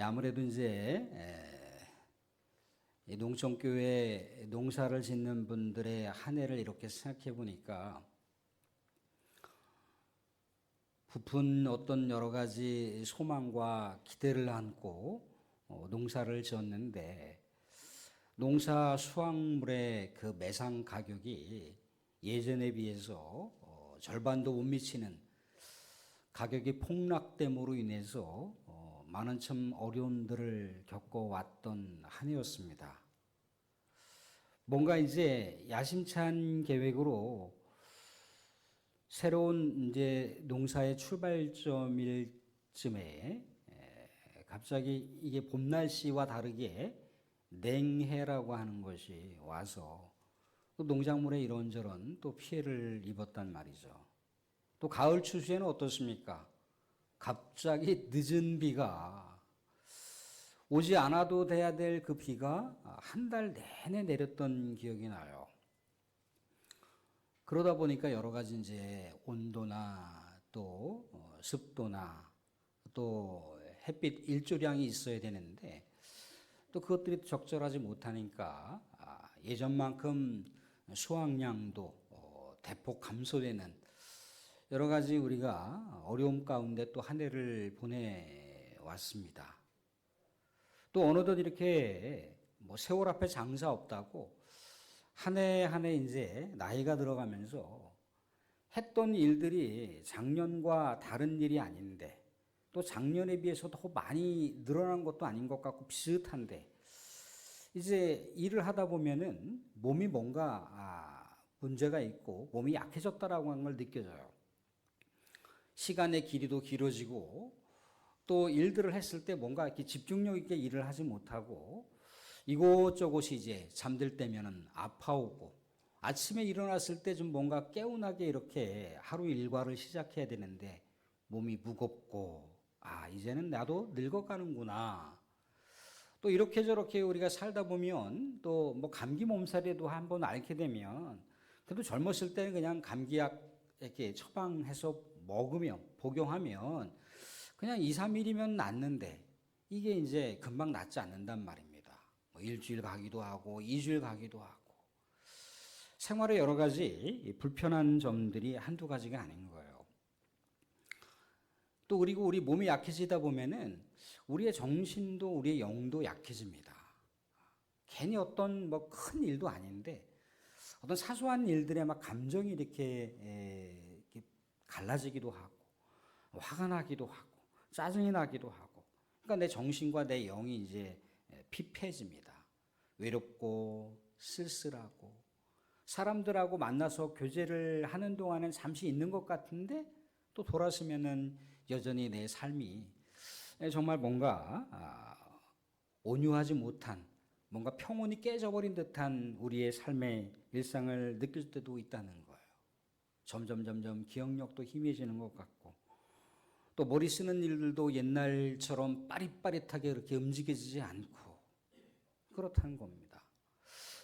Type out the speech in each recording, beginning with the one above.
아무래도 이제 이 농촌교회 농사를 짓는 분들의 한 해를 이렇게 생각해 보니까 부푼 어떤 여러 가지 소망과 기대를 안고 농사를 지었는데 농사 수확물의 그 매상 가격이 예전에 비해서 절반도 못 미치는 가격이 폭락됨으로 인해서 많은 참 어려움들을 겪어왔던 한 해였습니다. 뭔가 이제 야심찬 계획으로 새로운 이제 농사의 출발점일 쯤에 갑자기 이게 봄 날씨와 다르게 냉해라고 하는 것이 와서 또 농작물에 이런저런 또 피해를 입었단 말이죠. 또 가을 추수에는 어떻습니까? 갑자기 늦은 비가 오지 않아도 돼야 될 그 비가 한 달 내내 내렸던 기억이 나요. 그러다 보니까 여러 가지 이제 온도나 또 습도나 또 햇빛 일조량이 있어야 되는데 또 그것들이 적절하지 못하니까 예전만큼 수확량도 대폭 감소되는 여러 가지 우리가 어려움 가운데 또 한 해를 보내왔습니다. 또 어느덧 이렇게 뭐 세월 앞에 장사 없다고 한 해 한 해 이제 나이가 들어가면서 했던 일들이 작년과 다른 일이 아닌데 또 작년에 비해서 더 많이 늘어난 것도 아닌 것 같고 비슷한데 이제 일을 하다 보면은 몸이 뭔가 문제가 있고 몸이 약해졌다라고 하는 걸 느껴져요. 시간의 길이도 길어지고 또 일들을 했을 때 뭔가 이렇게 집중력 있게 일을 하지 못하고 이곳저곳이 이제 잠들 때면은 아파오고 아침에 일어났을 때 좀 뭔가 개운하게 이렇게 하루 일과를 시작해야 되는데 몸이 무겁고 이제는 나도 늙어가는구나. 또 이렇게 저렇게 우리가 살다 보면 또 뭐 감기 몸살에도 한번 앓게 되면 그래도 젊었을 때는 그냥 감기약 이렇게 처방해서 먹으면 복용하면 그냥 2, 3일이면 낫는데 이게 이제 금방 낫지 않는단 말입니다. 뭐 일주일 가기도 하고 2주일 가기도 하고 생활에 여러 가지 불편한 점들이 한두 가지가 아닌 거예요. 또 그리고 우리 몸이 약해지다 보면은 우리의 정신도 우리의 영도 약해집니다. 괜히 어떤 뭐 큰 일도 아닌데 어떤 사소한 일들에 막 감정이 이렇게 갈라지기도 하고 화가 나기도 하고 짜증이 나기도 하고 그러니까 내 정신과 내 영이 이제 피폐해집니다. 외롭고 쓸쓸하고 사람들하고 만나서 교제를 하는 동안은 잠시 있는 것 같은데 또 돌아서면은 여전히 내 삶이 정말 뭔가 온유하지 못한 뭔가 평온이 깨져버린 듯한 우리의 삶의 일상을 느낄 때도 있다는 거예요. 점점 기억력도 희미해지는 것 같고 또 머리 쓰는 일들도 옛날처럼 빠릿빠릿하게 그렇게 움직여지지 않고 그렇다는 겁니다.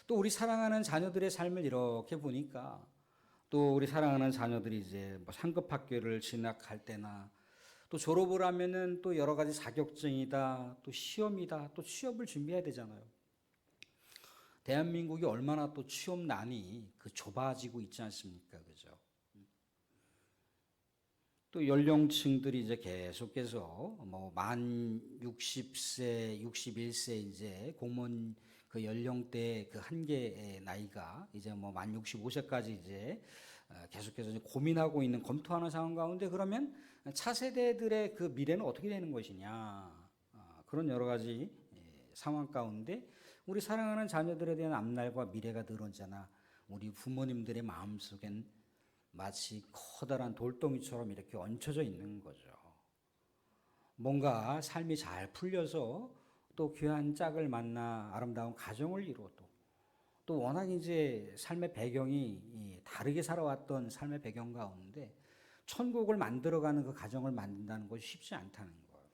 또 우리 사랑하는 자녀들의 삶을 이렇게 보니까 또 우리 사랑하는 자녀들이 이제 뭐 상급 학교를 진학할 때나 또 졸업을 하면은 또 여러 가지 자격증이다, 또 시험이다, 또 취업을 준비해야 되잖아요. 대한민국이 얼마나 또 취업난이 좁아지고 있지 않습니까? 그죠? 또 연령층들이 이제 계속해서 뭐 만 60세, 61세 이제 공무원 그 연령대 그 한계의 나이가 이제 뭐 만 65세까지 이제 계속해서 이제 고민하고 있는 검토하는 상황 가운데 그러면 차세대들의 그 미래는 어떻게 되는 것이냐 그런 여러 가지 상황 가운데 우리 사랑하는 자녀들에 대한 앞날과 미래가 늘 언제나 우리 부모님들의 마음속엔 마치 커다란 돌덩이처럼 이렇게 얹혀져 있는 거죠. 뭔가 삶이 잘 풀려서 또 귀한 짝을 만나 아름다운 가정을 이루어도 또 워낙 이제 삶의 배경이 다르게 살아왔던 삶의 배경 가운데 천국을 만들어가는 그 가정을 만든다는 것이 쉽지 않다는 거예요.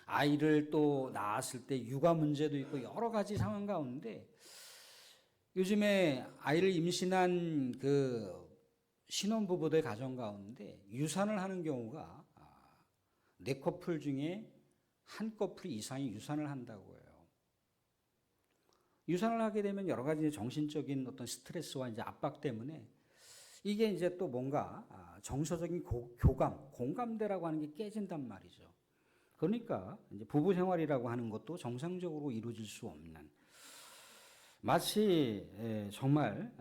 아이를 또 낳았을 때 육아 문제도 있고 여러 가지 상황 가운데 요즘에 아이를 임신한 그 신혼부부들 가정 가운데 유산을 하는 경우가 네 커플 중에 한꺼풀 이상이 유산을 한다고 해요. 유산을 하게 되면 여러 가지 정신적인 어떤 스트레스와 이제 압박 때문에 이게 이제 또 뭔가 정서적인 교감, 공감대라고 하는 게 깨진단 말이죠. 그러니까 이제 부부 생활이라고 하는 것도 정상적으로 이루어질 수 없는, 마치 정말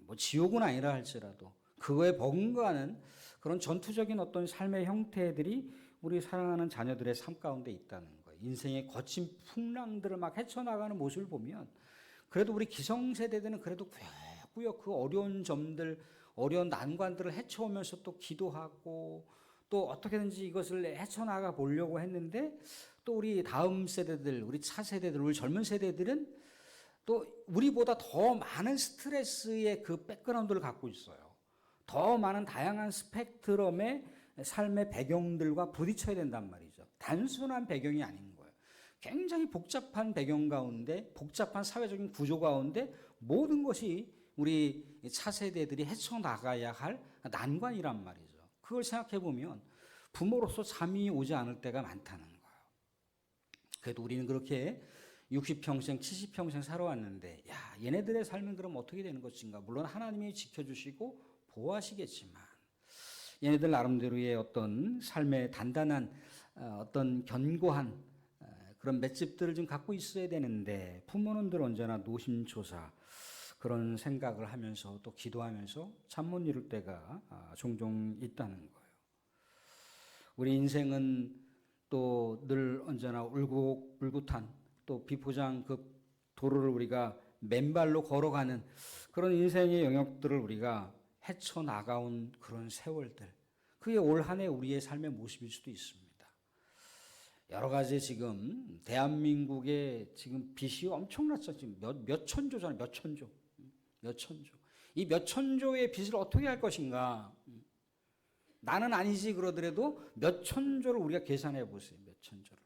뭐 지옥은 아니라 할지라도 그거에 버금가는 그런 전투적인 어떤 삶의 형태들이 우리 사랑하는 자녀들의 삶 가운데 있다는 거예요. 인생의 거친 풍랑들을 막 헤쳐나가는 모습을 보면 그래도 우리 기성세대들은 그래도 꾸역꾸역 그 어려운 점들, 어려운 난관들을 헤쳐오면서 또 기도하고 또 어떻게든지 이것을 헤쳐나가 보려고 했는데, 또 우리 다음 세대들, 우리 차세대들, 우리 젊은 세대들은 또 우리보다 더 많은 스트레스의 그 백그라운드를 갖고 있어요. 더 많은 다양한 스펙트럼의 삶의 배경들과 부딪혀야 된단 말이죠. 단순한 배경이 아닌 거예요. 굉장히 복잡한 배경 가운데, 복잡한 사회적인 구조 가운데 모든 것이 우리 차세대들이 헤쳐나가야 할 난관이란 말이죠. 그걸 생각해 보면 부모로서 잠이 오지 않을 때가 많다는 거예요. 그래도 우리는 그렇게 60평생, 70평생 살아왔는데, 야, 얘네들의 삶은 그럼 어떻게 되는 것인가? 물론 하나님이 지켜주시고 보호하시겠지만, 얘네들 나름대로의 어떤 삶의 단단한 어떤 견고한 그런 맷집들을 좀 갖고 있어야 되는데, 부모는 늘 언제나 노심초사 그런 생각을 하면서 또 기도하면서 잠 못 이룰 때가 종종 있다는 거예요. 우리 인생은 또 늘 언제나 울긋불긋한 또 비포장 그 도로를 우리가 맨발로 걸어가는 그런 인생의 영역들을 우리가 헤쳐나가온 그런 세월들, 그게 올 한 해 우리의 삶의 모습일 수도 있습니다. 여러 가지 지금 대한민국의 지금 빚이 엄청났죠. 지금 몇 천조잖아요. 몇 천조. 몇 천조. 이 몇 천조의 빚을 어떻게 할 것인가. 나는 아니지 그러더라도 몇 천조를 우리가 계산해 보세요. 몇 천조를.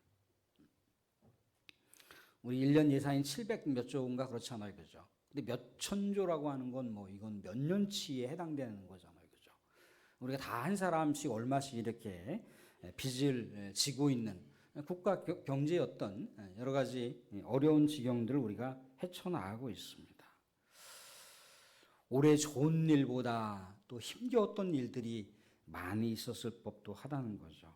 우리 1년 예산이 700 몇 조인가 그렇잖아요. 그죠? 근데 몇 천조라고 하는 건 뭐 이건 몇 년치에 해당되는 거잖아요. 그죠? 우리가 다 한 사람씩 얼마씩 이렇게 빚을 지고 있는 국가 경제의 어떤 여러 가지 어려운 지경들을 우리가 헤쳐나가고 있습니다. 올해 좋은 일보다 또 힘겨웠던 일들이 많이 있었을 법도 하다는 거죠.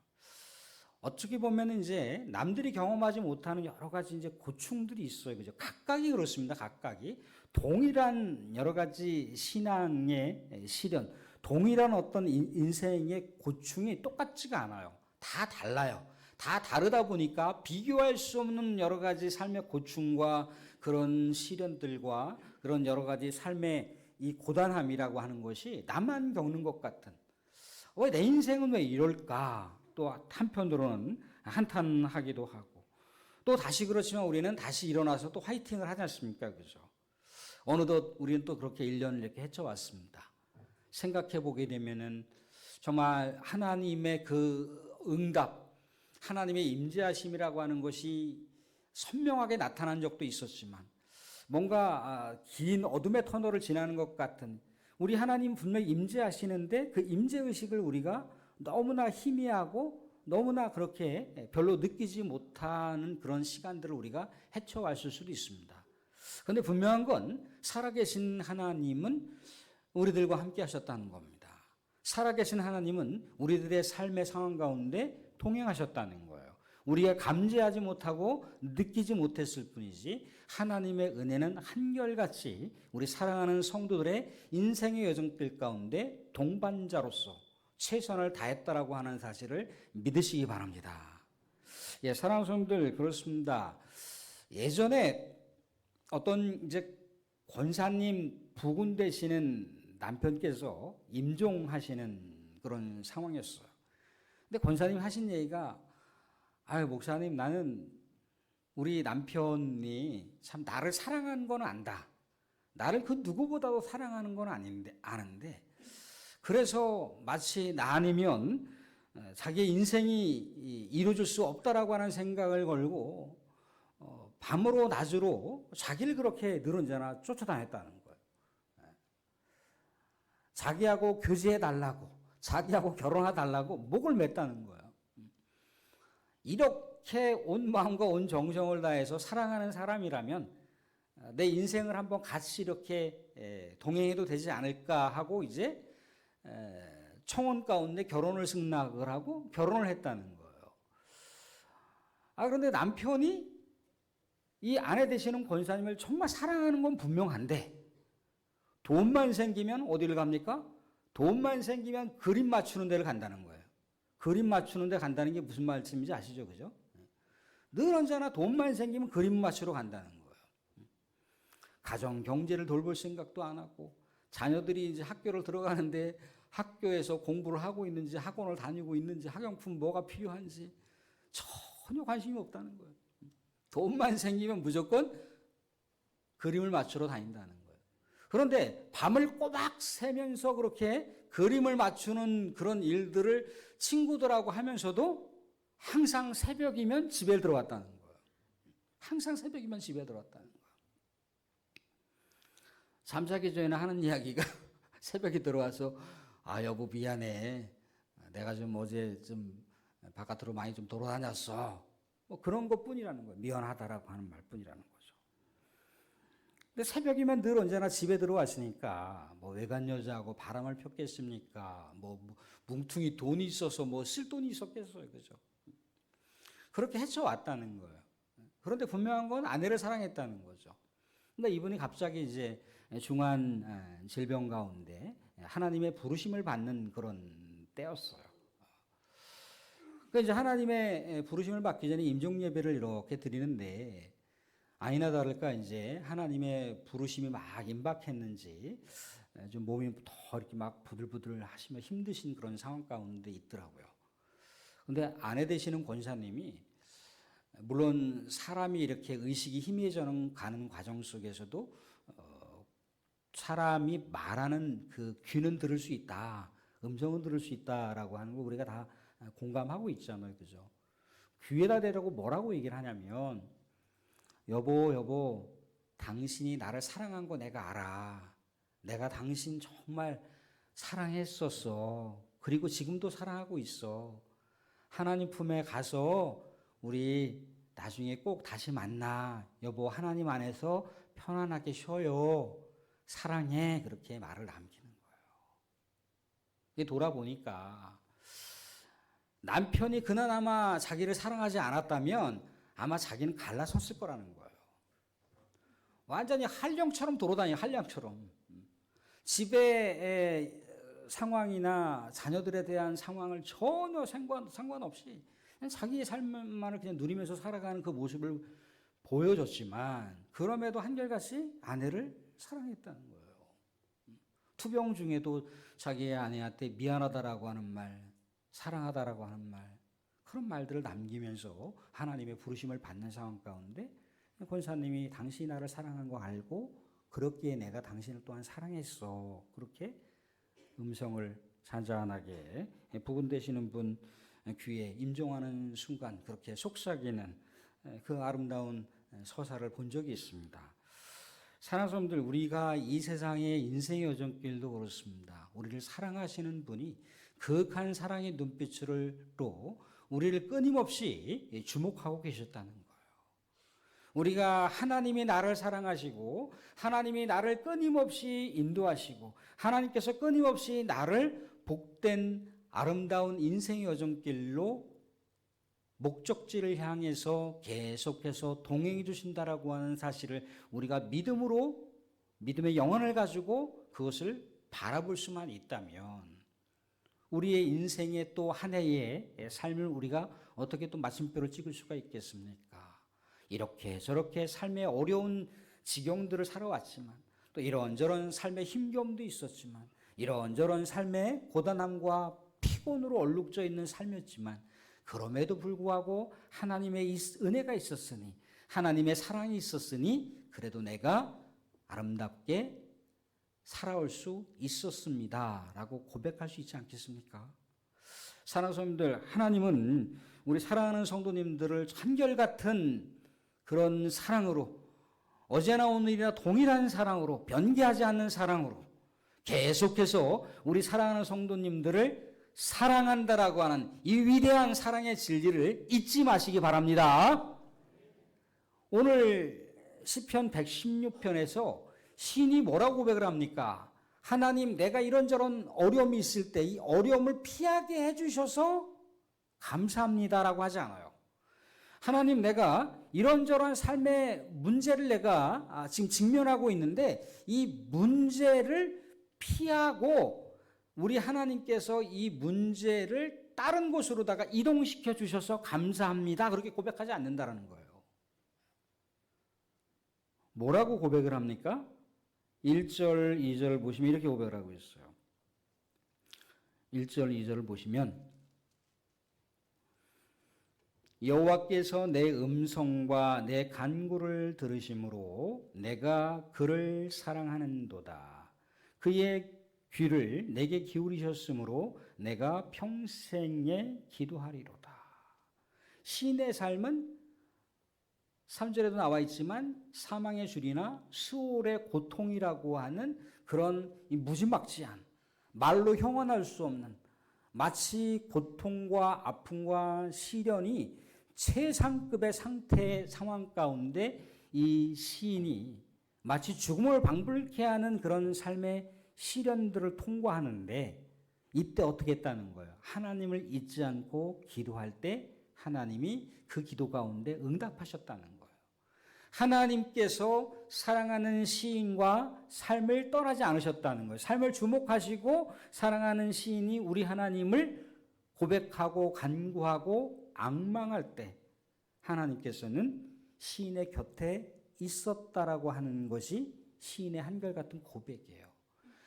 어떻게 보면 이제 남들이 경험하지 못하는 여러 가지 이제 고충들이 있어요. 그죠? 각각이 그렇습니다. 각각이. 동일한 여러 가지 신앙의 시련, 동일한 어떤 인생의 고충이 똑같지가 않아요. 다 달라요. 다 다르다 보니까 비교할 수 없는 여러 가지 삶의 고충과 그런 시련들과 그런 여러 가지 삶의 이 고단함이라고 하는 것이 나만 겪는 것 같은, 왜 내 인생은 왜 이럴까? 또 한편으로는 한탄하기도 하고, 또 다시 그렇지만 우리는 다시 일어나서 또 화이팅을 하지 않습니까? 그죠? 어느덧 우리는 또 그렇게 1년을 이렇게 헤쳐왔습니다. 생각해 보게 되면은 정말 하나님의 그 응답, 하나님의 임재하심이라고 하는 것이 선명하게 나타난 적도 있었지만, 뭔가 긴 어둠의 터널을 지나는 것 같은, 우리 하나님 분명히 임재하시는데 그 임재의식을 우리가 너무나 희미하고 너무나 그렇게 별로 느끼지 못하는 그런 시간들을 우리가 헤쳐왔을 수도 있습니다. 그런데 분명한 건 살아계신 하나님은 우리들과 함께 하셨다는 겁니다. 살아계신 하나님은 우리들의 삶의 상황 가운데 동행하셨다는 거예요. 우리가 감지하지 못하고 느끼지 못했을 뿐이지 하나님의 은혜는 한결같이 우리 사랑하는 성도들의 인생의 여정길 가운데 동반자로서 최선을 다했다라고 하는 사실을 믿으시기 바랍니다. 예, 사랑하는 성도들, 그렇습니다. 예전에 어떤 이제 권사님 부군 되시는 남편께서 임종하시는 그런 상황이었어요. 근데 권사님 하신 얘기가, 아유, 목사님, 나는 우리 남편이 참 나를 사랑하는 건 안다. 나를 그 누구보다도 사랑하는 건 아는데, 그래서 마치 나 아니면 자기 인생이 이루어질 수 없다라고 하는 생각을 걸고 밤으로 낮으로 자기를 그렇게 늘 언제나 쫓아다녔다는 거예요. 자기하고 교제해 달라고, 자기하고 결혼해 달라고 목을 맸다는 거예요. 이렇게 온 마음과 온 정성을 다해서 사랑하는 사람이라면 내 인생을 한번 같이 이렇게 동행해도 되지 않을까 하고 이제 청혼 가운데 결혼을 승낙을 하고 결혼을 했다는 거예요. 그런데 남편이 이 아내 되시는 권사님을 정말 사랑하는 건 분명한데 돈만 생기면 어디를 갑니까? 돈만 생기면 그림 맞추는 데를 간다는 거예요. 그림 맞추는 데 간다는 게 무슨 말씀인지 아시죠? 그죠? 늘 언제나 돈만 생기면 그림 맞추러 간다는 거예요. 가정 경제를 돌볼 생각도 안 하고 자녀들이 이제 학교를 들어가는데 학교에서 공부를 하고 있는지 학원을 다니고 있는지 학용품 뭐가 필요한지 전혀 관심이 없다는 거예요. 돈만 생기면 무조건 그림을 맞추러 다닌다는 거예요. 그런데 밤을 꼬박 새면서 그렇게 그림을 맞추는 그런 일들을 친구들하고 하면서도 항상 새벽이면 집에 들어왔다는 거예요. 항상 새벽이면 집에 들어왔다는 거예요. 잠자기 전에 하는 이야기가 새벽에 들어와서 여보 미안해. 내가 좀 어제 좀 바깥으로 많이 좀 돌아다녔어. 뭐 그런 것뿐이라는 거예요. 미안하다라고 하는 말뿐이라는 거죠. 근데 새벽이면 늘 언제나 집에 들어왔으니까 뭐 외간 여자하고 바람을 폈겠습니까? 뭐 뭉퉁이 돈이 있어서 뭐 쓸 돈이 있었겠어요, 그죠? 그렇게 헤쳐왔다는 거예요. 그런데 분명한 건 아내를 사랑했다는 거죠. 근데 이분이 갑자기 이제 중한 질병 가운데 하나님의 부르심을 받는 그런 때였어요. 그러니까 이제 하나님의 부르심을 받기 전에 임종 예배를 이렇게 드리는데 아니나 다를까 이제 하나님의 부르심이 막 임박했는지 좀 몸이 더 이렇게 막 부들부들 하시며 힘드신 그런 상황 가운데 있더라고요. 근데 아내 되시는 권사님이 물론 사람이 이렇게 의식이 희미해져 가는 과정 속에서도 사람이 말하는 그 귀는 들을 수 있다. 음성은 들을 수 있다라고 하는 거 우리가 다 공감하고 있잖아요. 그죠? 귀에다 대라고 뭐라고 얘기를 하냐면 여보, 당신이 나를 사랑한 거 내가 알아. 내가 당신 정말 사랑했었어. 그리고 지금도 사랑하고 있어. 하나님 품에 가서 우리 나중에 꼭 다시 만나. 여보, 하나님 안에서 편안하게 쉬어요. 사랑해. 그렇게 말을 남기는 거예요. 돌아보니까 남편이 그나마 자기를 사랑하지 않았다면 아마 자기는 갈라섰을 거라는 거예요. 완전히 한량처럼 돌아다녀요. 한량처럼. 집의 상황이나 자녀들에 대한 상황을 전혀 상관없이 그냥 자기의 삶만을 그냥 누리면서 살아가는 그 모습을 보여줬지만 그럼에도 한결같이 아내를 사랑했다는 거예요. 투병 중에도 자기의 아내한테 미안하다라고 하는 말, 사랑하다라고 하는 말, 그런 말들을 남기면서 하나님의 부르심을 받는 상황 가운데 권사님이 당신이 나를 사랑한 거 알고 그렇기에 내가 당신을 또한 사랑했어. 그렇게 음성을 잔잔하게 부근되시는 분 귀에 임종하는 순간 그렇게 속삭이는 그 아름다운 서사를 본 적이 있습니다. 사랑하는 사람들, 우리가 이 세상의 인생의 여정길도 그렇습니다. 우리를 사랑하시는 분이 극한 사랑의 눈빛으로 우리를 끊임없이 주목하고 계셨다는 거예요. 우리가 하나님이 나를 사랑하시고 하나님이 나를 끊임없이 인도하시고 하나님께서 끊임없이 나를 복된 아름다운 인생의 여정길로 목적지를 향해서 계속해서 동행해 주신다라고 하는 사실을 우리가 믿음의 영혼을 가지고 그것을 바라볼 수만 있다면 우리의 인생의 또 한 해의 삶을 우리가 어떻게 또 마침표를 찍을 수가 있겠습니까? 이렇게 저렇게 삶의 어려운 지경들을 살아왔지만 또 이런저런 삶의 힘겨움도 있었지만 이런저런 삶의 고단함과 피곤으로 얼룩져 있는 삶이었지만 그럼에도 불구하고 하나님의 은혜가 있었으니 하나님의 사랑이 있었으니 그래도 내가 아름답게 살아올 수 있었습니다 라고 고백할 수 있지 않겠습니까? 사랑하는 성도님들, 하나님은 우리 사랑하는 성도님들을 한결같은 그런 사랑으로 어제나 오늘이나 동일한 사랑으로 변개하지 않는 사랑으로 계속해서 우리 사랑하는 성도님들을 사랑한다라고 하는 이 위대한 사랑의 진리를 잊지 마시기 바랍니다. 오늘 시편 116편에서 시인이 뭐라고 고백을 합니까? 하나님, 내가 이런저런 어려움이 있을 때 이 어려움을 피하게 해주셔서 감사합니다라고 하지 않아요. 하나님, 내가 이런저런 삶의 문제를 내가 지금 직면하고 있는데 이 문제를 피하고 우리 하나님께서 이 문제를 다른 곳으로다가 이동시켜 주셔서 감사합니다. 그렇게 고백하지 않는다라는 거예요. 뭐라고 고백을 합니까? 1절, 2절 보시면 이렇게 고백을 하고 있어요. 1절, 2절을 보시면 여호와께서 내 음성과 내 간구를 들으심으로 내가 그를 사랑하는도다. 그의 귀를 내게 기울이셨으므로 내가 평생에 기도하리로다. 시인의 삶은 3절에도 나와 있지만 사망의 줄이나 수월의 고통이라고 하는 그런 무지막지한 말로 형언할 수 없는 마치 고통과 아픔과 시련이 최상급의 상황 가운데 이 시인이 마치 죽음을 방불케 하는 그런 삶의 시련들을 통과하는데 이때 어떻게 했다는 거예요? 하나님을 잊지 않고 기도할 때 하나님이 그 기도 가운데 응답하셨다는 거예요. 하나님께서 사랑하는 시인과 삶을 떠나지 않으셨다는 거예요. 삶을 주목하시고 사랑하는 시인이 우리 하나님을 고백하고 간구하고 앙망할 때 하나님께서는 시인의 곁에 있었다라고 하는 것이 시인의 한결같은 고백이에요.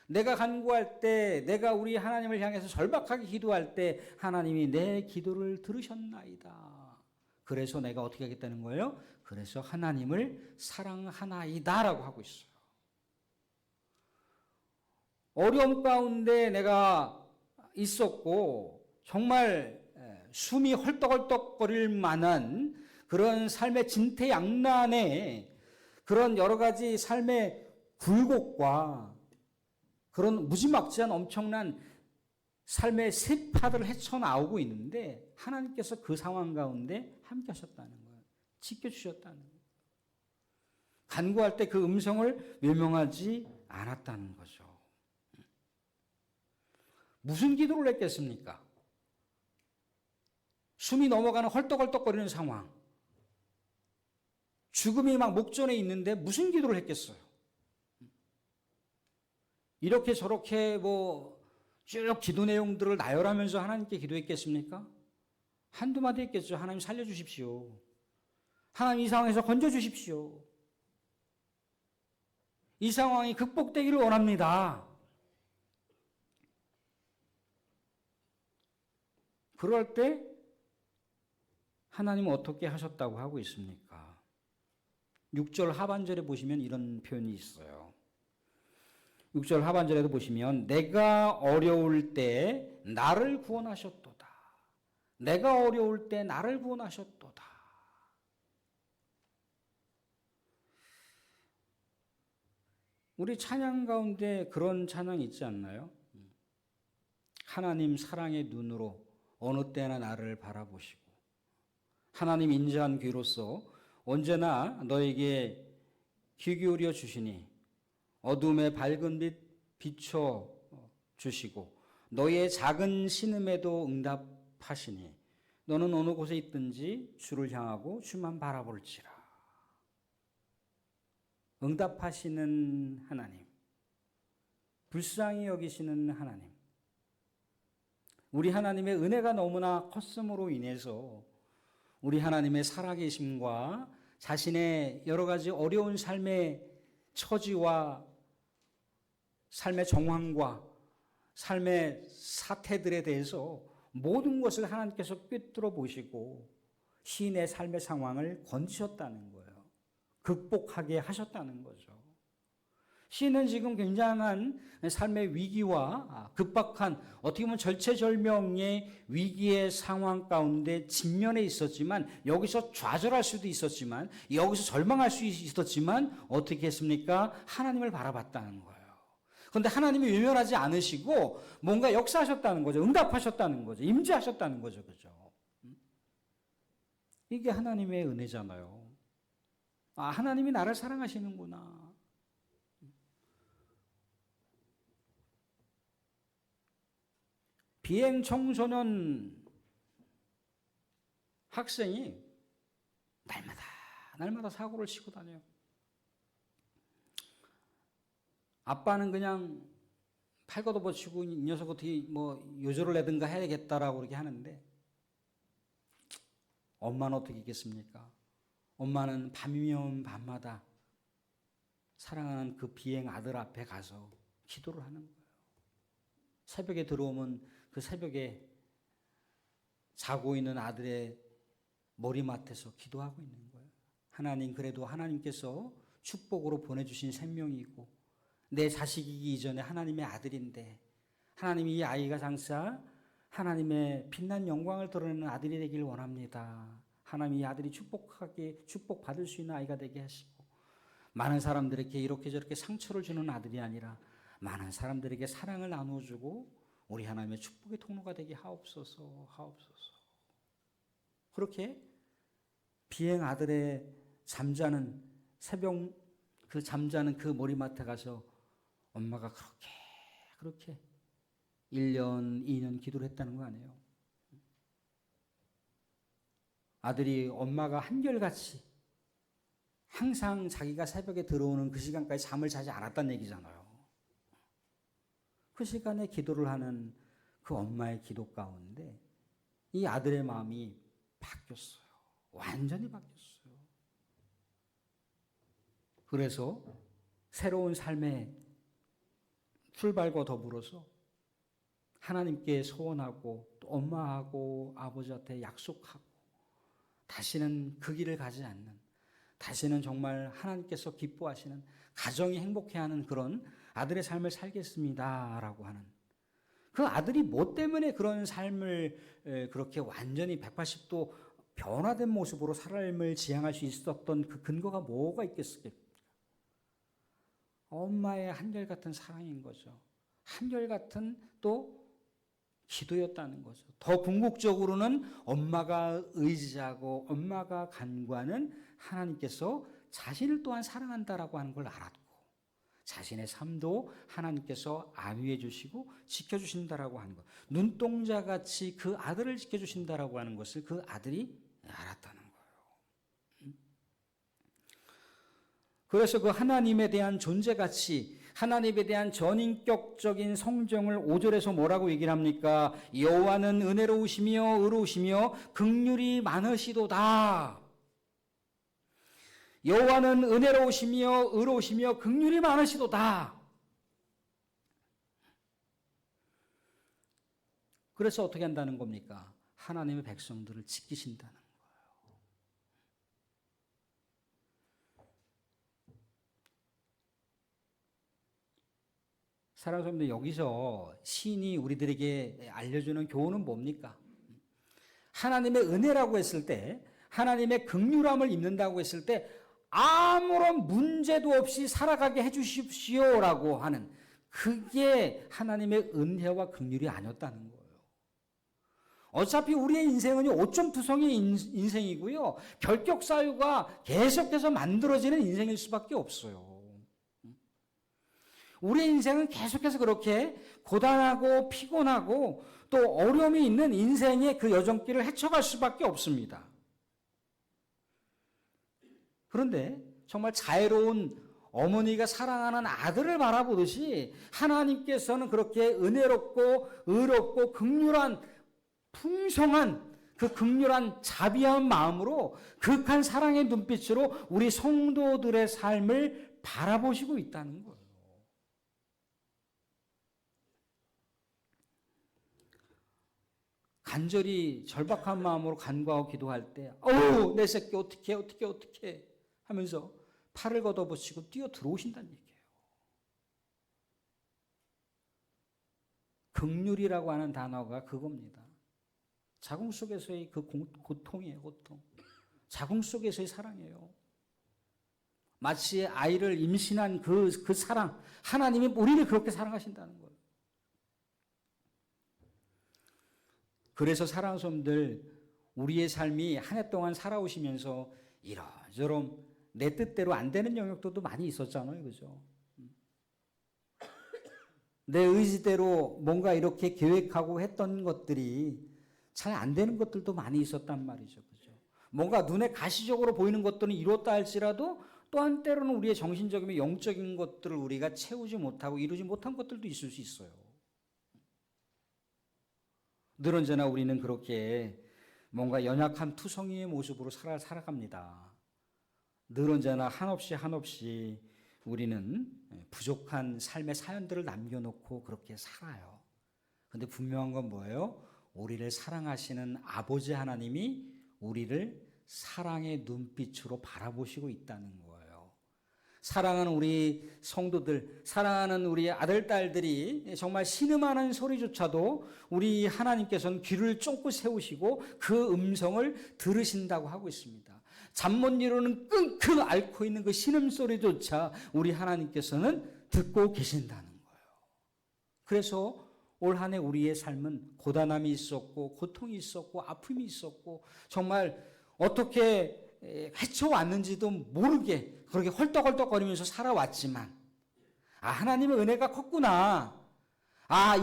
내가 간구할 때, 내가 우리 하나님을 향해서 절박하게 기도할 때 하나님이 내 기도를 들으셨나이다. 그래서 내가 어떻게 하겠다는 거예요? 그래서 하나님을 사랑하나이다라고 하고 있어요. 어려움 가운데 내가 있었고 정말 숨이 헐떡헐떡거릴 만한 그런 삶의 진퇴양난의 그런 여러 가지 삶의 굴곡과 그런 무지막지한 엄청난 삶의 세파들을 헤쳐나오고 있는데 하나님께서 그 상황 가운데 함께 하셨다는 거예요. 지켜주셨다는 거예요. 간구할 때 그 음성을 외면하지 않았다는 거죠. 무슨 기도를 했겠습니까? 숨이 넘어가는 헐떡헐떡거리는 상황. 죽음이 막 목전에 있는데 무슨 기도를 했겠어요? 이렇게 저렇게 쭉 기도 내용들을 나열하면서 하나님께 기도했겠습니까? 한두 마디 했겠죠. 하나님 살려주십시오. 하나님 이 상황에서 건져주십시오. 이 상황이 극복되기를 원합니다. 그럴 때 하나님은 어떻게 하셨다고 하고 있습니까? 6절 하반절에 보시면 이런 표현이 있어요. 6절 하반절에도 보시면 내가 어려울 때 나를 구원하셨도다. 내가 어려울 때 나를 구원하셨도다. 우리 찬양 가운데 그런 찬양이 있지 않나요? 하나님 사랑의 눈으로 어느 때나 나를 바라보시고 하나님 인자한 귀로서 언제나 너에게 귀 기울여 주시니 어둠의 밝은 빛 비춰 주시고 너의 작은 신음에도 응답하시니 너는 어느 곳에 있든지 주를 향하고 주만 바라볼지라. 응답하시는 하나님, 불쌍히 여기시는 하나님, 우리 하나님의 은혜가 너무나 컸음으로 인해서 우리 하나님의 살아계심과 자신의 여러 가지 어려운 삶의 처지와 삶의 정황과 삶의 사태들에 대해서 모든 것을 하나님께서 꿰뚫어 보시고 시인의 삶의 상황을 건지셨다는 거예요. 극복하게 하셨다는 거죠. 시인은 지금 굉장한 삶의 위기와 급박한 어떻게 보면 절체절명의 위기의 상황 가운데 직면해 있었지만 여기서 좌절할 수도 있었지만 여기서 절망할 수 있었지만 어떻게 했습니까? 하나님을 바라봤다는 거예요. 그런데 하나님이 외면하지 않으시고 뭔가 역사하셨다는 거죠. 응답하셨다는 거죠. 임재하셨다는 거죠. 그죠? 이게 하나님의 은혜잖아요. 아, 하나님이 나를 사랑하시는구나. 비행 청소년 학생이 날마다 사고를 치고 다녀요. 아빠는 그냥 팔 걷어붙이고 이 녀석 어떻게 뭐 요절을 내든가 해야겠다라고 그렇게 하는데 엄마는 어떻게 있겠습니까? 엄마는 밤이면 밤마다 사랑하는 그 비행 아들 앞에 가서 기도를 하는 거예요. 새벽에 들어오면 그 새벽에 자고 있는 아들의 머리맡에서 기도하고 있는 거예요. 하나님, 그래도 하나님께서 축복으로 보내주신 생명이고 내 자식이기 이전에 하나님의 아들인데 하나님이 이 아이가 장차 하나님의 빛난 영광을 드러내는 아들이 되길 원합니다. 하나님 이 아들이 축복받을 수 있는 아이가 되게 하시고 많은 사람들에게 이렇게 저렇게 상처를 주는 아들이 아니라 많은 사람들에게 사랑을 나누어주고 우리 하나님의 축복의 통로가 되게 하옵소서. 그렇게 비행 아들의 잠자는 새벽 그 잠자는 그 머리맡에 가서 엄마가 그렇게 1년, 2년 기도를 했다는 거 아니에요. 아들이 엄마가 한결같이 항상 자기가 새벽에 들어오는 그 시간까지 잠을 자지 않았다는 얘기잖아요. 그 시간에 기도를 하는 그 엄마의 기도 가운데 이 아들의 마음이 바뀌었어요. 완전히 바뀌었어요. 그래서 새로운 삶의 출발과 더불어서 하나님께 소원하고 또 엄마하고 아버지한테 약속하고 다시는 그 길을 가지 않는, 다시는 정말 하나님께서 기뻐하시는, 가정이 행복해하는 그런 아들의 삶을 살겠습니다라고 하는, 그 아들이 뭐 때문에 그런 삶을 그렇게 완전히 180도 변화된 모습으로 삶을 지향할 수 있었던 그 근거가 뭐가 있겠습니까? 엄마의 한결같은 사랑인 거죠. 한결같은 또 기도였다는 거죠. 더 궁극적으로는 엄마가 의지하고 엄마가 간구하는 하나님께서 자신을 또한 사랑한다라고 하는 걸 알았고 자신의 삶도 하나님께서 안위해 주시고 지켜주신다라고 하는 것, 눈동자같이 그 아들을 지켜주신다라고 하는 것을 그 아들이 알았다는 거예요. 그래서 그 하나님에 대한 존재가치, 하나님에 대한 전인격적인 성정을 5절에서 뭐라고 얘기를 합니까? 여호와는 은혜로우시며 의로우시며 긍휼이 많으시도다. 여호와는 은혜로우시며 의로우시며 긍휼이 많으시도다. 그래서 어떻게 한다는 겁니까? 하나님의 백성들을 지키신다는 거예요. 사랑하는 사람들, 여기서 시인이 우리들에게 알려주는 교훈은 뭡니까? 하나님의 은혜라고 했을 때, 하나님의 긍휼함을 입는다고 했을 때 아무런 문제도 없이 살아가게 해주십시오라고 하는, 그게 하나님의 은혜와 긍휼이 아니었다는 거예요. 어차피 우리의 인생은 오점투성의 인생이고요, 결격 사유가 계속해서 만들어지는 인생일 수밖에 없어요. 우리의 인생은 계속해서 그렇게 고단하고 피곤하고 또 어려움이 있는 인생의 그 여정길을 헤쳐갈 수밖에 없습니다. 그런데 정말 자애로운 어머니가 사랑하는 아들을 바라보듯이 하나님께서는 그렇게 은혜롭고 의롭고 긍휼한 풍성한 그 긍휼한 자비한 마음으로 극한 사랑의 눈빛으로 우리 성도들의 삶을 바라보시고 있다는 거예요. 간절히 절박한 마음으로 간구하고 기도할 때 어우 내 새끼 어떻게 하면서 팔을 걷어붙이고 뛰어 들어오신다는 얘기예요. 긍휼이라고 하는 단어가 그겁니다. 자궁 속에서의 그 고통이에요. 고통. 자궁 속에서의 사랑이에요. 마치 아이를 임신한 그 사랑, 하나님이 우리를 그렇게 사랑하신다는 거예요. 그래서 사랑하는 성도들, 우리의 삶이 한 해 동안 살아오시면서 이러저런 내 뜻대로 안 되는 영역들도 많이 있었잖아요. 그죠? 내 의지대로 뭔가 이렇게 계획하고 했던 것들이 잘 안 되는 것들도 많이 있었단 말이죠. 그죠? 뭔가 눈에 가시적으로 보이는 것들은 이뤘다 할지라도 또한 때로는 우리의 정신적이며 영적인 것들을 우리가 채우지 못하고 이루지 못한 것들도 있을 수 있어요. 늘 언제나 우리는 그렇게 뭔가 연약한 투성이의 모습으로 살아갑니다. 늘 언제나 한없이 우리는 부족한 삶의 사연들을 남겨놓고 그렇게 살아요. 그런데 분명한 건 뭐예요? 우리를 사랑하시는 아버지 하나님이 우리를 사랑의 눈빛으로 바라보시고 있다는 거예요. 사랑하는 우리 성도들, 사랑하는 우리 아들, 딸들이 정말 신음하는 소리조차도 우리 하나님께서는 귀를 쫑긋 세우시고 그 음성을 들으신다고 하고 있습니다. 잠 못 이루는 끙끙 앓고 있는 그 신음소리조차 우리 하나님께서는 듣고 계신다는 거예요. 그래서 올 한 해 우리의 삶은 고단함이 있었고 고통이 있었고 아픔이 있었고 정말 어떻게 헤쳐왔는지도 모르게 그렇게 헐떡헐떡거리면서 살아왔지만 하나님의 은혜가 컸구나.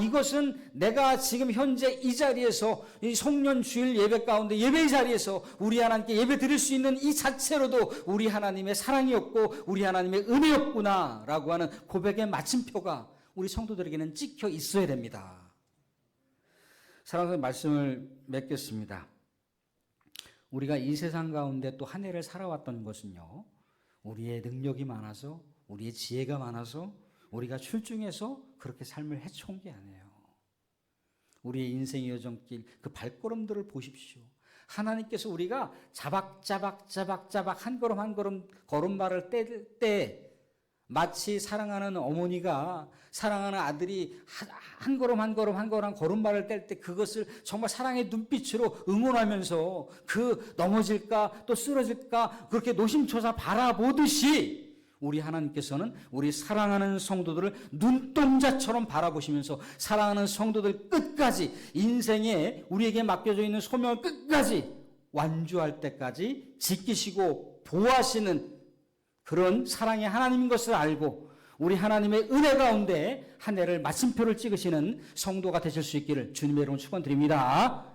이것은 내가 지금 현재 이 자리에서 이 송년 주일 예배 가운데 예배의 자리에서 우리 하나님께 예배 드릴 수 있는 이 자체로도 우리 하나님의 사랑이었고 우리 하나님의 은혜였구나 라고 하는 고백의 마침표가 우리 성도들에게는 찍혀 있어야 됩니다. 사랑하는 말씀을 맺겠습니다. 우리가 이 세상 가운데 또 한 해를 살아왔던 것은요, 우리의 능력이 많아서 우리의 지혜가 많아서 우리가 출중해서 그렇게 삶을 헤쳐온 게 아니에요. 우리의 인생의 여정길 그 발걸음들을 보십시오. 하나님께서 우리가 자박 한 걸음 한 걸음 걸음마를 뗄 때 마치 사랑하는 어머니가 사랑하는 아들이 한 걸음 한 걸음 걸음마를 뗄 때 그것을 정말 사랑의 눈빛으로 응원하면서 그 넘어질까 또 쓰러질까 그렇게 노심초사 바라보듯이 우리 하나님께서는 우리 사랑하는 성도들을 눈동자처럼 바라보시면서 사랑하는 성도들 끝까지 인생에 우리에게 맡겨져 있는 소명을 끝까지 완주할 때까지 지키시고 보호하시는 그런 사랑의 하나님인 것을 알고 우리 하나님의 은혜 가운데 한 해를 마침표를 찍으시는 성도가 되실 수 있기를 주님의 이름으로 축원드립니다.